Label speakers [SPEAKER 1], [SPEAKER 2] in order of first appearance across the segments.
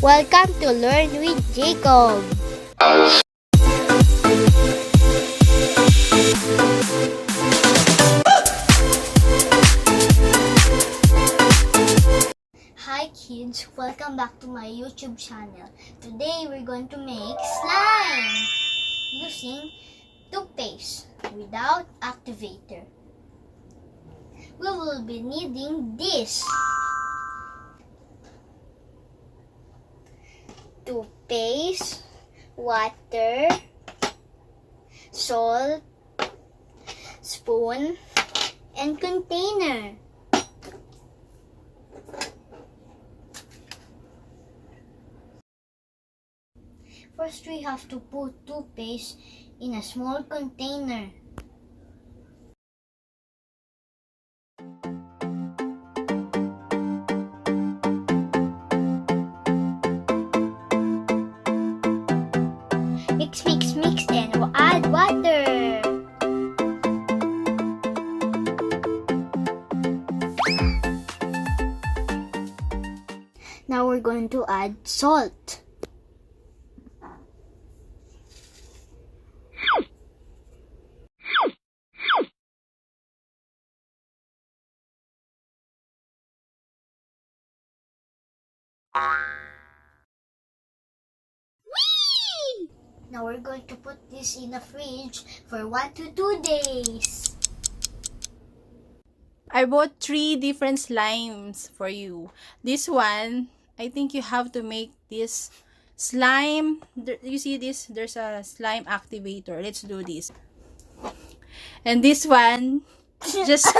[SPEAKER 1] Welcome to Learn with Jacob. Hi kids, welcome back to my YouTube channel. Today we're going to make slime using toothpaste without activator. We will be needing this toothpaste, water, salt, spoon, and container. First, we have to put toothpaste in a small container. Mix, mix, mix, and add water. Now we're going to add salt. Whee! Now we're going to put this in the fridge for 1 to 2 days.
[SPEAKER 2] I bought 3 different slimes for you. This one, I think you have to make this slime. You see this? There's a slime activator. Let's do this. And this one, just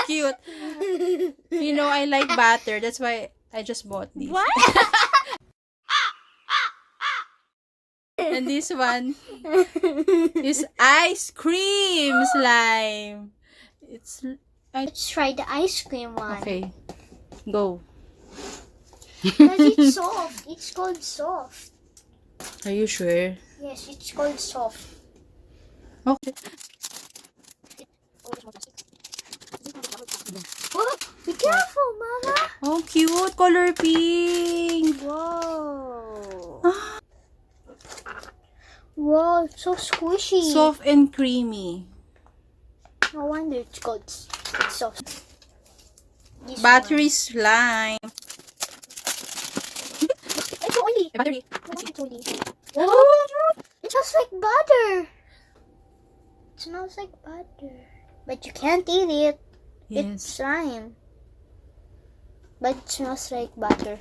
[SPEAKER 2] cute. You know, I like butter. That's why I just bought this.
[SPEAKER 1] What?
[SPEAKER 2] And this one is ice cream slime.
[SPEAKER 1] Let's try the ice cream one.
[SPEAKER 2] Okay, go.
[SPEAKER 1] Because it's soft. It's called soft.
[SPEAKER 2] Are you sure?
[SPEAKER 1] Yes, it's called soft.
[SPEAKER 2] Okay.
[SPEAKER 1] Oh, be careful, Mama.
[SPEAKER 2] Oh, cute. Color pink.
[SPEAKER 1] Whoa. Whoa, it's so squishy.
[SPEAKER 2] Soft and creamy.
[SPEAKER 1] No wonder it's called soft. This
[SPEAKER 2] Battery slime.
[SPEAKER 1] It's oily.
[SPEAKER 2] Battery.
[SPEAKER 1] It's oily. Oh, it smells like butter. It smells like butter. But you can't eat it. It's
[SPEAKER 2] Yes.
[SPEAKER 1] slime. But it smells like butter.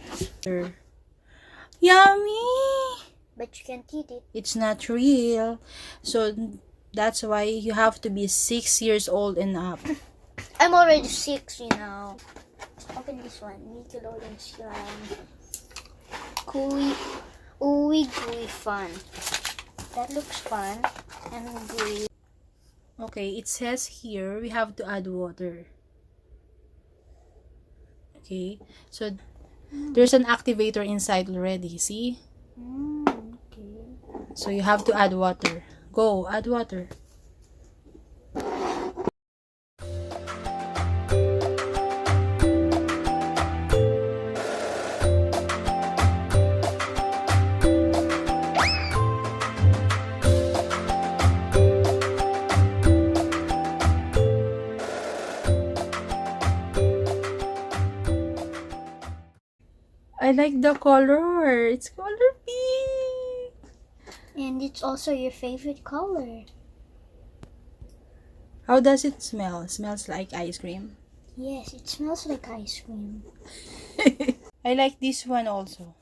[SPEAKER 2] Yummy.
[SPEAKER 1] But you can't eat it.
[SPEAKER 2] It's not real. So that's why you have to be 6 years old and up.
[SPEAKER 1] I'm already 6, you know. Open this one. Nickelodeon slime. Gooey, gooey fun. That looks fun and gooey.
[SPEAKER 2] Okay, it says here we have to add water. Okay, so there's an activator inside already, see?
[SPEAKER 1] Okay.
[SPEAKER 2] So you have to add water. Go, add water. I like the color. It's color pink.
[SPEAKER 1] And it's also your favorite color.
[SPEAKER 2] How does it smell? Smells like ice cream.
[SPEAKER 1] Yes, it smells like ice cream.
[SPEAKER 2] I like this one also.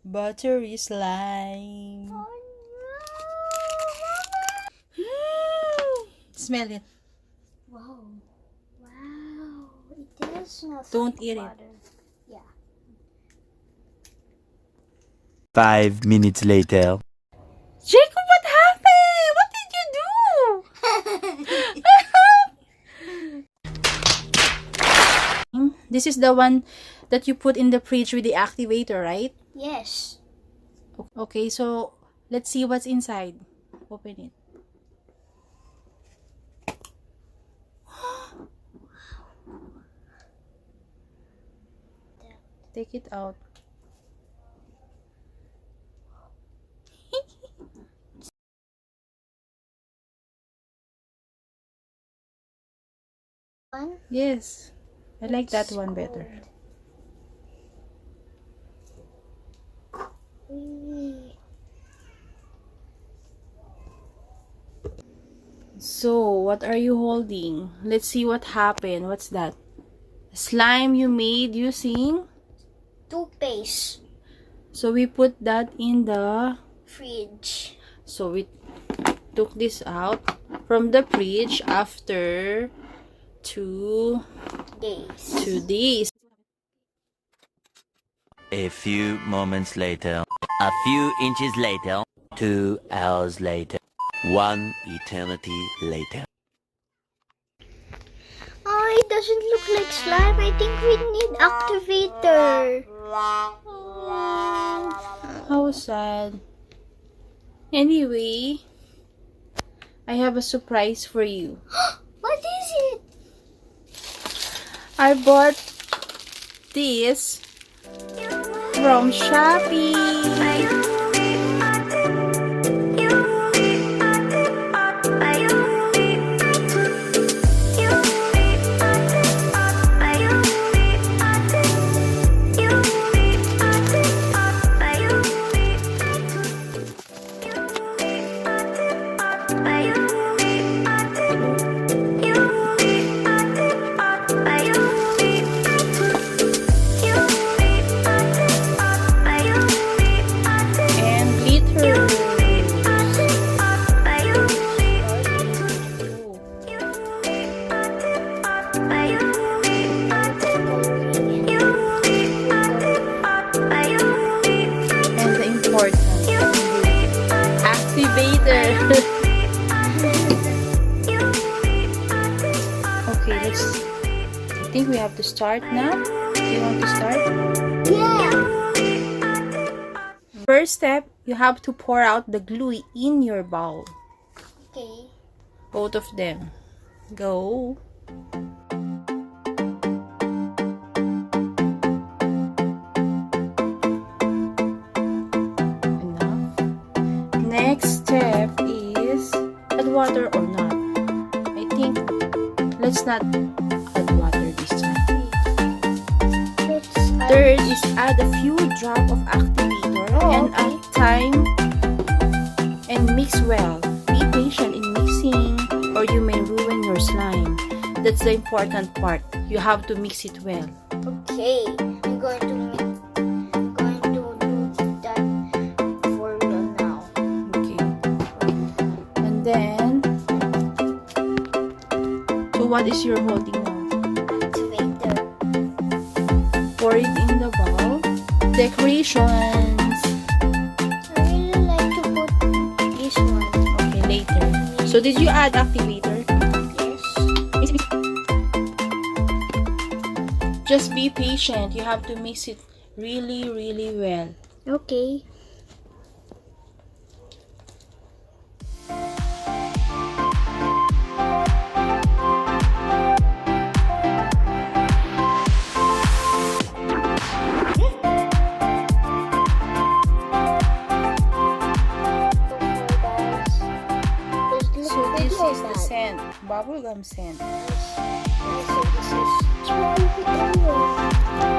[SPEAKER 2] Buttery slime.
[SPEAKER 1] Oh
[SPEAKER 2] Smell it.
[SPEAKER 1] no! Wow. Wow. It does smell
[SPEAKER 2] Don't
[SPEAKER 1] like
[SPEAKER 2] eat it.
[SPEAKER 1] butter. Yeah.
[SPEAKER 3] 5 minutes later.
[SPEAKER 2] Jacob, what happened? What did you do? This is the one that you put in the fridge with the activator, right?
[SPEAKER 1] Yes.
[SPEAKER 2] Okay, so let's see what's inside. Open it. Take it out.
[SPEAKER 1] One.
[SPEAKER 2] Yes. I like that
[SPEAKER 1] It's
[SPEAKER 2] one better.
[SPEAKER 1] cold.
[SPEAKER 2] So, what are you holding? Let's see what happened. What's that? Slime you made using?
[SPEAKER 1] Toothpaste.
[SPEAKER 2] So, we put that in the...
[SPEAKER 1] Fridge.
[SPEAKER 2] So, we took this out from the fridge after 2 days.
[SPEAKER 3] A few moments later. A few inches later. 2 hours later. 1 eternity later.
[SPEAKER 1] Oh, it doesn't look like slime. I think we need activator.
[SPEAKER 2] How sad. Anyway, I have a surprise for you.
[SPEAKER 1] What is it?
[SPEAKER 2] I bought this from Shopee. And glitter. And the important activator. Okay, let's. I think we have to start now. Do you want to start?
[SPEAKER 1] Yeah.
[SPEAKER 2] First step, you have to pour out the glue in your bowl.
[SPEAKER 1] Okay.
[SPEAKER 2] Both of them. Go. Enough. Next step is add water or not. I think let's not add water this time.
[SPEAKER 1] Let's
[SPEAKER 2] Third is add a few drops of activator and
[SPEAKER 1] okay.
[SPEAKER 2] add time and mix well. Be patient in mixing or you may ruin your slime. That's the important part. You have to mix it well.
[SPEAKER 1] Okay. I'm going to do that formula now.
[SPEAKER 2] Okay. And then, so what is your holding now?
[SPEAKER 1] Activator.
[SPEAKER 2] Pour it in the bowl. Decorations.
[SPEAKER 1] I really like to put this one.
[SPEAKER 2] Okay, later. So did you add activator?
[SPEAKER 1] Yes.
[SPEAKER 2] Just be patient. You have to mix it really, really well.
[SPEAKER 1] Okay.
[SPEAKER 2] So this is the scent, bubblegum scent.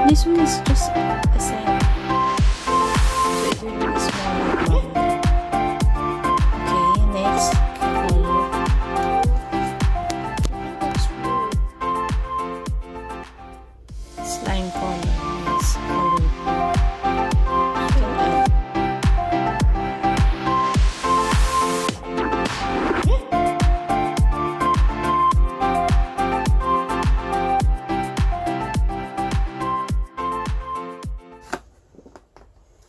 [SPEAKER 2] This one is just a scent. So it will really smell like bubble. Okay, next color. Slime color. Yes, color. You can add.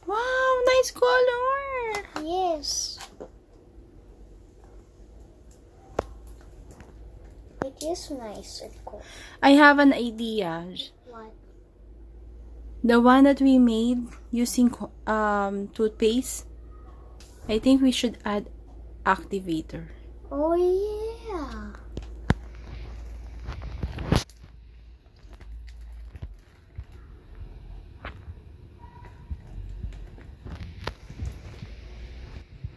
[SPEAKER 2] Wow, nice color.
[SPEAKER 1] Yes. It is nice and cool.
[SPEAKER 2] I have an idea.
[SPEAKER 1] What?
[SPEAKER 2] The one that we made using toothpaste, I think we should add activator.
[SPEAKER 1] Oh yeah.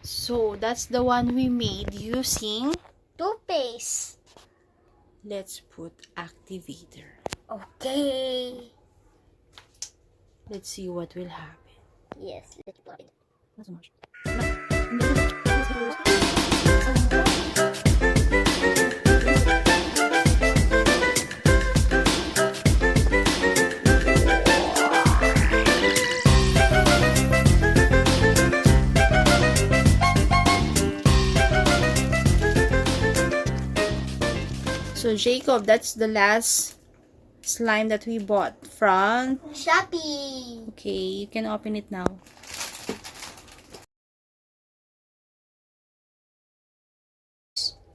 [SPEAKER 2] So that's the one we made using
[SPEAKER 1] Toothpaste.
[SPEAKER 2] let's put activator.
[SPEAKER 1] Okay.
[SPEAKER 2] Let's see what will happen.
[SPEAKER 1] Yes, let's put it.
[SPEAKER 2] Not so much. So Jacob, that's the last slime that we bought from
[SPEAKER 1] Shopee.
[SPEAKER 2] Okay, you can open it now.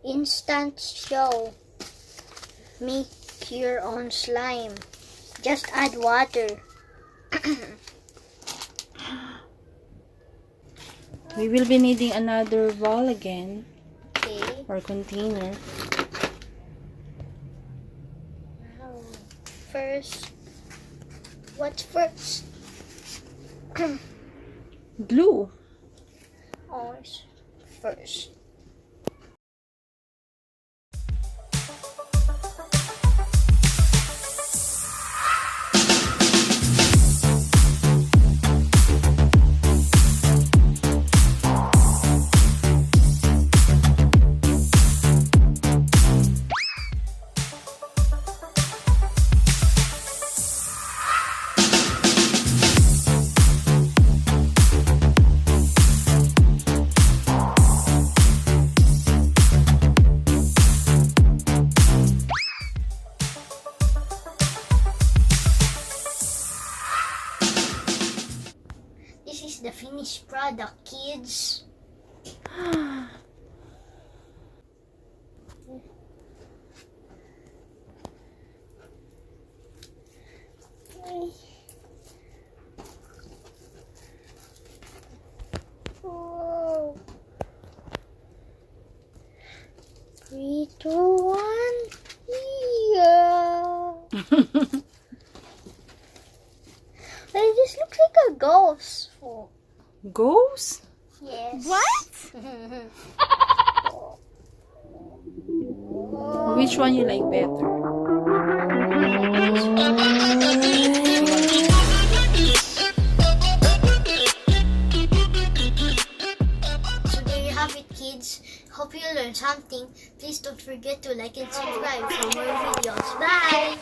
[SPEAKER 1] Instant show. Make your own slime. Just add water.
[SPEAKER 2] We will be needing another bowl again
[SPEAKER 1] Okay.
[SPEAKER 2] or container.
[SPEAKER 1] First, what's first?
[SPEAKER 2] Glue.
[SPEAKER 1] Ours first. This is the finished product, kids. Whoa. 3, 2, 1. Yeah. This looks like a ghost. Oh.
[SPEAKER 2] Ghost?
[SPEAKER 1] Yes.
[SPEAKER 2] What? Which one you like better?
[SPEAKER 1] So there you have it, kids. Hope you learned something. Please don't forget to like and subscribe for more videos. Bye!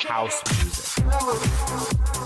[SPEAKER 3] House music.